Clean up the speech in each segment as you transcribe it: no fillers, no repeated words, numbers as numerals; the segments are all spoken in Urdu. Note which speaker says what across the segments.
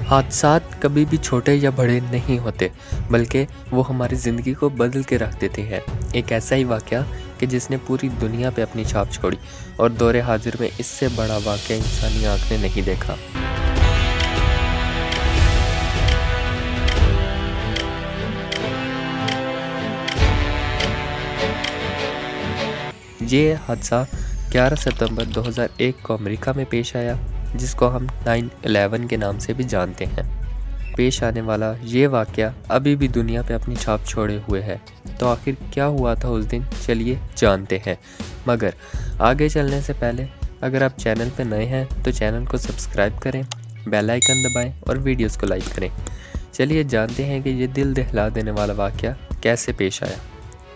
Speaker 1: حادثات کبھی بھی چھوٹے یا بڑے نہیں ہوتے، بلکہ وہ ہماری زندگی کو بدل کے رکھ دیتے ہیں۔ ایک ایسا ہی واقعہ کہ جس نے پوری دنیا پہ اپنی چھاپ چھوڑی، اور دور حاضر میں اس سے بڑا واقعہ انسانی آنکھ نے نہیں دیکھا۔ یہ حادثہ 11 ستمبر 2001 کو امریکہ میں پیش آیا، جس کو ہم 9/11 کے نام سے بھی جانتے ہیں۔ پیش آنے والا یہ واقعہ ابھی بھی دنیا پہ اپنی چھاپ چھوڑے ہوئے ہے۔ تو آخر کیا ہوا تھا اس دن، چلیے جانتے ہیں۔ مگر آگے چلنے سے پہلے اگر آپ چینل پہ نئے ہیں تو چینل کو سبسکرائب کریں، بیل آئیکن دبائیں اور ویڈیوز کو لائک کریں۔ چلیے جانتے ہیں کہ یہ دل دہلا دینے والا واقعہ کیسے پیش آیا۔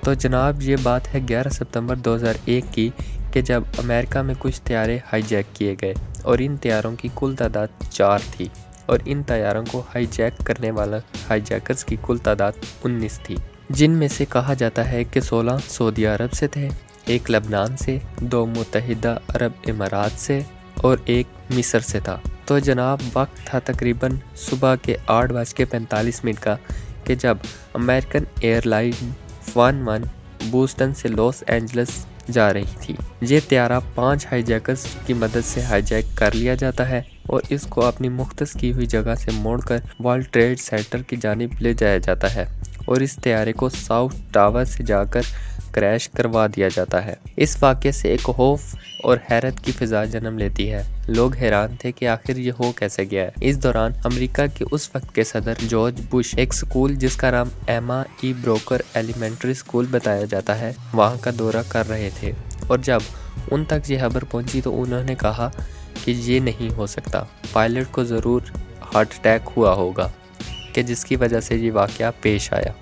Speaker 1: تو جناب، یہ بات ہے 11 ستمبر 2001 کی، کہ جب امریکہ میں کچھ طیارے ہائی جیک کیے گئے، اور ان طیاروں کی کل تعداد 4 تھی، اور ان طیاروں کو ہائی جیک کرنے والا ہائی جیکرز کی کل تعداد 19 تھی، جن میں سے کہا جاتا ہے کہ 16 سعودی عرب سے تھے، 1 لبنان سے، 2 متحدہ عرب امارات سے، اور 1 مصر سے تھا۔ تو جناب، وقت تھا تقریباً صبح کے 8:45 کا، کہ جب امریکن ایئر لائن 11 بوسٹن سے لاس اینجلس جا رہی تھی۔ یہ طیارہ 5 ہائی جیکرز کی مدد سے ہائی جیک کر لیا جاتا ہے، اور اس کو اپنی مختص کی ہوئی جگہ سے موڑ کر ورلڈ ٹریڈ سینٹر کی جانب لے جایا جاتا ہے، اور اس طیارے کو ساؤتھ ٹاور سے جا کر کریش کروا دیا جاتا ہے۔ اس واقعے سے ایک خوف اور حیرت کی فضا جنم لیتی ہے۔ لوگ حیران تھے کہ آخر یہ ہو کیسے گیا ہے۔ اس دوران امریکہ کے اس وقت کے صدر جارج بش ایک سکول جس کا نام ایما ای بروکر ایلیمنٹری سکول بتایا جاتا ہے، وہاں کا دورہ کر رہے تھے، اور جب ان تک یہ خبر پہنچی تو انہوں نے کہا کہ یہ نہیں ہو سکتا، پائلٹ کو ضرور ہارٹ اٹیک ہوا ہوگا، کہ جس کی وجہ سے یہ واقعہ پیش آیا۔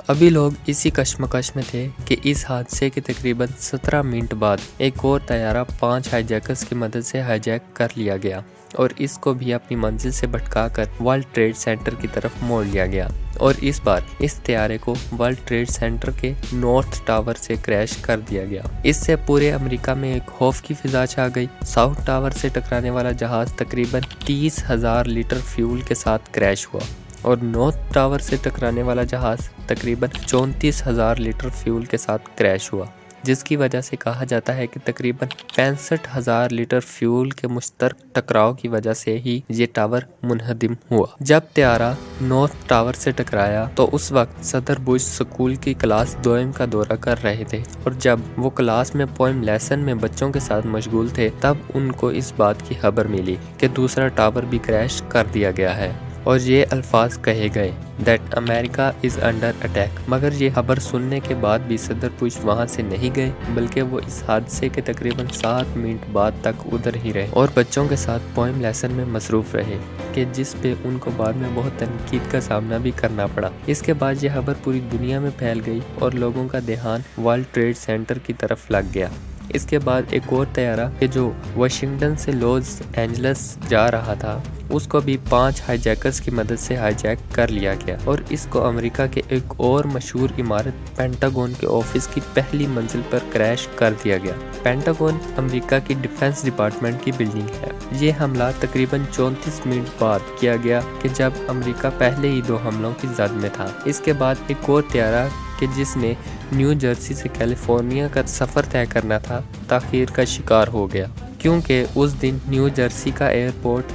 Speaker 1: ابھی لوگ اسی کشمکش میں تھے کہ اس حادثے کے تقریباً 17 منٹ بعد ایک اور طیارہ 5 ہائی جیکرز کی مدد سے ہائی جیک کر لیا گیا، اور اس کو بھی اپنی منزل سے بھٹکا کر ورلڈ ٹریڈ سینٹر کی طرف موڑ لیا گیا، اور اس بار اس طیارے کو ورلڈ ٹریڈ سینٹر کے نارتھ ٹاور سے کریش کر دیا گیا۔ اس سے پورے امریکہ میں ایک خوف کی فضا چھا گئی۔ ساؤتھ ٹاور سے ٹکرانے والا جہاز تقریباً 30,000 لیٹر فیول کے ساتھ کریش ہوا، اور نارتھ ٹاور سے ٹکرانے والا جہاز تقریباً 34,000 لیٹر فیول کے ساتھ کریش ہوا، جس کی وجہ سے کہا جاتا ہے کہ تقریباً 65,000 لیٹر فیول کے مشترک ٹکراؤ کی وجہ سے ہی یہ ٹاور منہدم ہوا۔ جب طیارہ نارتھ ٹاور سے ٹکرایا تو اس وقت صدر بش سکول کی کلاس دوئم کا دورہ کر رہے تھے، اور جب وہ کلاس میں پوئم لیسن میں بچوں کے ساتھ مشغول تھے، تب ان کو اس بات کی خبر ملی کہ دوسرا ٹاور بھی کریش کر دیا گیا ہے، اور یہ الفاظ کہے گئے that America is under attack۔ مگر یہ خبر سننے کے بعد بھی صدر بش وہاں سے نہیں گئے، بلکہ وہ اس حادثے کے تقریباً 7 منٹ بعد تک ادھر ہی رہے، اور بچوں کے ساتھ پوئم لیسن میں مصروف رہے، کہ جس پہ ان کو بعد میں بہت تنقید کا سامنا بھی کرنا پڑا۔ اس کے بعد یہ خبر پوری دنیا میں پھیل گئی، اور لوگوں کا دھیان ورلڈ ٹریڈ سینٹر کی طرف لگ گیا۔ اس کے بعد ایک اور طیارہ کہ جو واشنگٹن سے لاس اینجلس جا رہا تھا، اس کو بھی 5 ہائی جیکرز کی مدد سے ہائی جیک کر لیا گیا، اور اس کو امریکہ کے ایک اور مشہور عمارت پینٹاگون کے آفس کی پہلی منزل پر کریش کر دیا گیا۔ پینٹاگون امریکہ کی ڈیفنس ڈپارٹمنٹ کی بلڈنگ ہے۔ یہ حملہ تقریباً 34 منٹ بعد کیا گیا، کہ جب امریکہ پہلے ہی 2 حملوں کی زد میں تھا۔ اس کے بعد ایک اور طیارہ کہ جس نے نیو جرسی سے کیلیفورنیا کا سفر طے کرنا تھا، تاخیر کا شکار ہو گیا، کیونکہ اس دن نیو جرسی کا ایئرپورٹ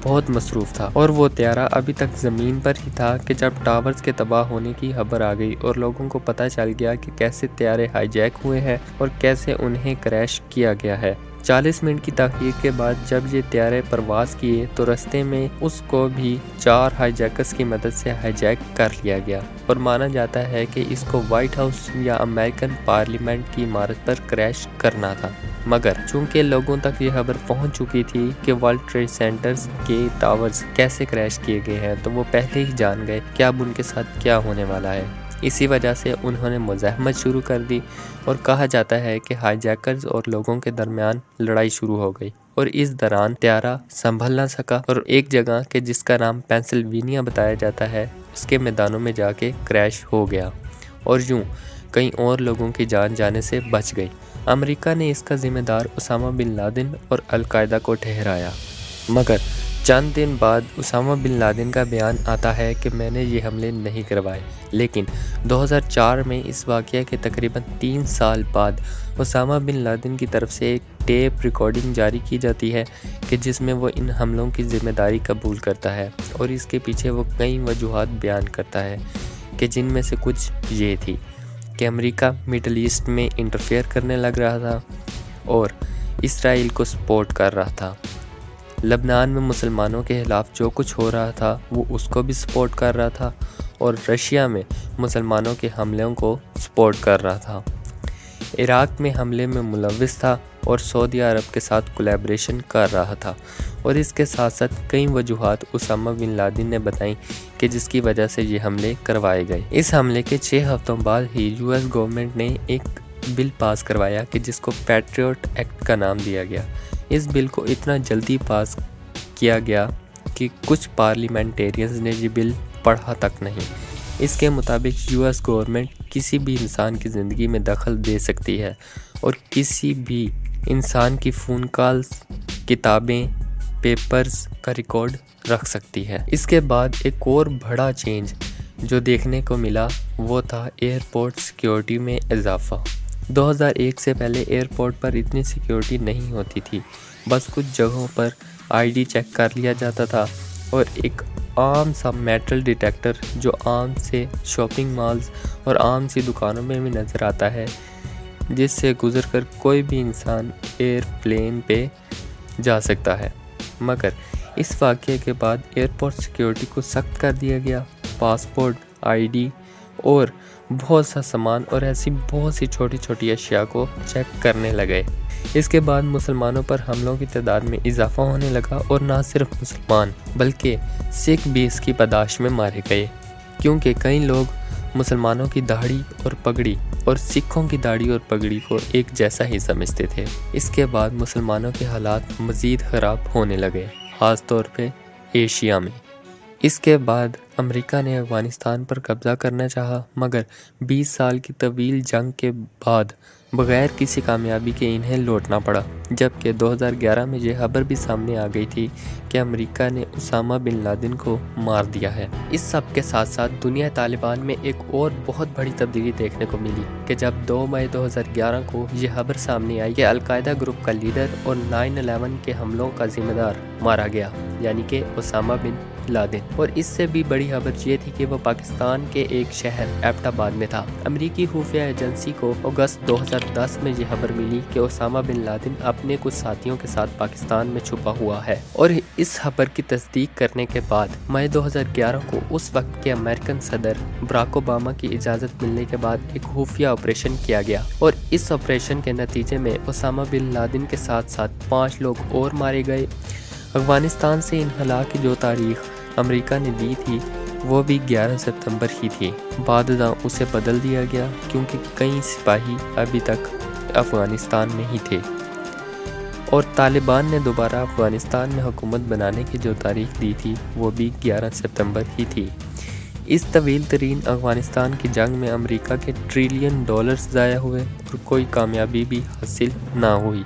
Speaker 1: بہت مصروف تھا، اور وہ طیارہ ابھی تک زمین پر ہی تھا کہ جب ٹاورز کے تباہ ہونے کی خبر آ گئی، اور لوگوں کو پتہ چل گیا کہ کیسے طیارے ہائی جیک ہوئے ہیں اور کیسے انہیں کریش کیا گیا ہے۔ 40 منٹ کی تاخیر کے بعد جب یہ طیارے پرواز کیے تو رستے میں اس کو بھی 4 ہائی جیکرز کی مدد سے ہائی جیک کر لیا گیا، اور مانا جاتا ہے کہ اس کو وائٹ ہاؤس یا امریکن پارلیمنٹ کی عمارت پر کریش کرنا تھا۔ مگر چونکہ لوگوں تک یہ خبر پہنچ چکی تھی کہ ورلڈ ٹریڈ سینٹرز کے ٹاورز کیسے کریش کیے گئے ہیں، تو وہ پہلے ہی جان گئے کہ اب ان کے ساتھ کیا ہونے والا ہے۔ اسی وجہ سے انہوں نے مزاحمت شروع کر دی، اور کہا جاتا ہے کہ ہائی جیکرز اور لوگوں کے درمیان لڑائی شروع ہو گئی، اور اس دوران طیارہ سنبھل نہ سکا، اور ایک جگہ کہ جس کا نام پینسلوینیا بتایا جاتا ہے، اس کے میدانوں میں جا کے کریش ہو گیا، اور یوں کئی اور لوگوں کی جان جانے سے بچ گئی۔ امریکہ نے اس کا ذمہ دار اسامہ بن لادن اور القاعدہ کو ٹھہرایا، مگر چند دن بعد اسامہ بن لادن کا بیان آتا ہے کہ میں نے یہ حملے نہیں کروائے، لیکن 2004 میں اس واقعہ کے تقریباً 3 سال بعد اسامہ بن لادن کی طرف سے ایک ٹیپ ریکارڈنگ جاری کی جاتی ہے کہ جس میں وہ ان حملوں کی ذمہ داری قبول کرتا ہے، اور اس کے پیچھے وہ کئی وجوہات بیان کرتا ہے کہ جن میں سے کچھ یہ تھی کہ امریکہ مڈل ایسٹ میں انٹرفیئر کرنے لگ رہا تھا اور اسرائیل کو سپورٹ کر رہا تھا، لبنان میں مسلمانوں کے خلاف جو کچھ ہو رہا تھا وہ اس کو بھی سپورٹ کر رہا تھا، اور رشیا میں مسلمانوں کے حملوں کو سپورٹ کر رہا تھا، عراق میں حملے میں ملوث تھا اور سعودی عرب کے ساتھ کولیبریشن کر رہا تھا، اور اس کے ساتھ ساتھ کئی وجوہات اسامہ بن لادن نے بتائیں کہ جس کی وجہ سے یہ حملے کروائے گئے۔ اس حملے کے 6 ہفتوں بعد ہی US گورنمنٹ نے ایک بل پاس کروایا کہ جس کو پیٹریوٹ ایکٹ کا نام دیا گیا۔ اس بل کو اتنا جلدی پاس کیا گیا کہ کچھ پارلیمنٹیرینز نے یہ بل پڑھا تک نہیں۔ اس کے مطابق US گورنمنٹ کسی بھی انسان کی زندگی میں دخل دے سکتی ہے اور کسی بھی انسان کی فون کالز، کتابیں، پیپرز کا ریکارڈ رکھ سکتی ہے۔ اس کے بعد ایک اور بڑا چینج جو دیکھنے کو ملا وہ تھا ایئرپورٹ سیکیورٹی میں اضافہ۔ 2001 سے پہلے ایئرپورٹ پر اتنی سیکیورٹی نہیں ہوتی تھی، بس کچھ جگہوں پر ID چیک کر لیا جاتا تھا اور ایک عام سا میٹل ڈیٹیکٹر جو عام سے شاپنگ مالز اور عام سی دکانوں میں بھی نظر آتا ہے، جس سے گزر کر کوئی بھی انسان ایئر پلین پہ جا سکتا ہے۔ مگر اس واقعے کے بعد ایئرپورٹ سیکیورٹی کو سخت کر دیا گیا، پاسپورٹ، ID اور بہت سا سامان اور ایسی بہت سی چھوٹی چھوٹی اشیاء کو چیک کرنے لگے۔ اس کے بعد مسلمانوں پر حملوں کی تعداد میں اضافہ ہونے لگا، اور نہ صرف مسلمان بلکہ سکھ بھی اس کی پاداش میں مارے گئے، کیونکہ کئی لوگ مسلمانوں کی داڑھی اور پگڑی اور سکھوں کی داڑھی اور پگڑی کو ایک جیسا ہی سمجھتے تھے۔ اس کے بعد مسلمانوں کے حالات مزید خراب ہونے لگے، خاص طور پہ ایشیا میں۔ اس کے بعد امریکہ نے افغانستان پر قبضہ کرنا چاہا، مگر 20 سال کی طویل جنگ کے بعد بغیر کسی کامیابی کے انہیں لوٹنا پڑا، جبکہ 2011 میں یہ خبر بھی سامنے آ گئی تھی کہ امریکہ نے اسامہ بن لادن کو مار دیا ہے۔ اس سب کے ساتھ ساتھ دنیا طالبان میں ایک اور بہت بڑی تبدیلی دیکھنے کو ملی کہ جب 2 مئی 2011 کو یہ خبر سامنے آئی کہ القاعدہ گروپ کا لیڈر اور 9/11 کے حملوں کا ذمہ دار مارا گیا، یعنی کہ اسامہ بن لادن۔ اور اس سے بھی بڑی خبر یہ تھی کہ وہ پاکستان کے ایک شہر ایبٹ آباد میں تھا۔ امریکی خفیہ ایجنسی کو اگست 2010 میں یہ خبر ملی کہ اسامہ بن لادن اپنے کچھ ساتھیوں کے ساتھ پاکستان میں چھپا ہوا ہے، اور اس خبر کی تصدیق کرنے کے بعد مئی 2011 کو اس وقت کے امریکن صدر براک اوباما کی اجازت ملنے کے بعد ایک خفیہ آپریشن کیا گیا، اور اس آپریشن کے نتیجے میں اسامہ بن لادن کے ساتھ ساتھ 5 لوگ اور مارے گئے۔ افغانستان سے انخلاء کی جو تاریخ امریکہ نے دی تھی وہ بھی 11 ستمبر ہی تھی، بعد ازاں اسے بدل دیا گیا کیونکہ کئی سپاہی ابھی تک افغانستان میں ہی تھے، اور طالبان نے دوبارہ افغانستان میں حکومت بنانے کی جو تاریخ دی تھی وہ بھی 11 ستمبر ہی تھی۔ اس طویل ترین افغانستان کی جنگ میں امریکہ کے $1 ٹریلین ضائع ہوئے اور کوئی کامیابی بھی حاصل نہ ہوئی۔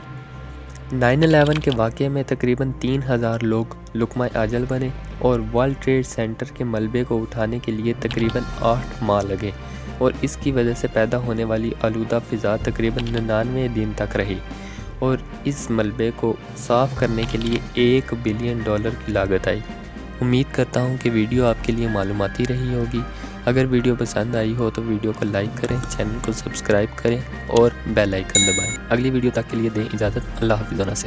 Speaker 1: 9/11 کے واقعے میں تقریباً 3000 لوگ لقمہ اجل بنے، اور ورلڈ ٹریڈ سینٹر کے ملبے کو اٹھانے کے لیے تقریباً 8 ماہ لگے، اور اس کی وجہ سے پیدا ہونے والی آلودہ فضا تقریباً 99 دن تک رہی، اور اس ملبے کو صاف کرنے کے لیے $1 بلین کی لاگت آئی۔ امید کرتا ہوں کہ ویڈیو آپ کے لیے معلوماتی رہی ہوگی۔ اگر ویڈیو پسند آئی ہو تو ویڈیو کو لائک کریں، چینل کو سبسکرائب کریں اور بیل آئیکن دبائیں۔ اگلی ویڈیو تک کے لیے دیں اجازت۔ اللہ حافظ و ناصر۔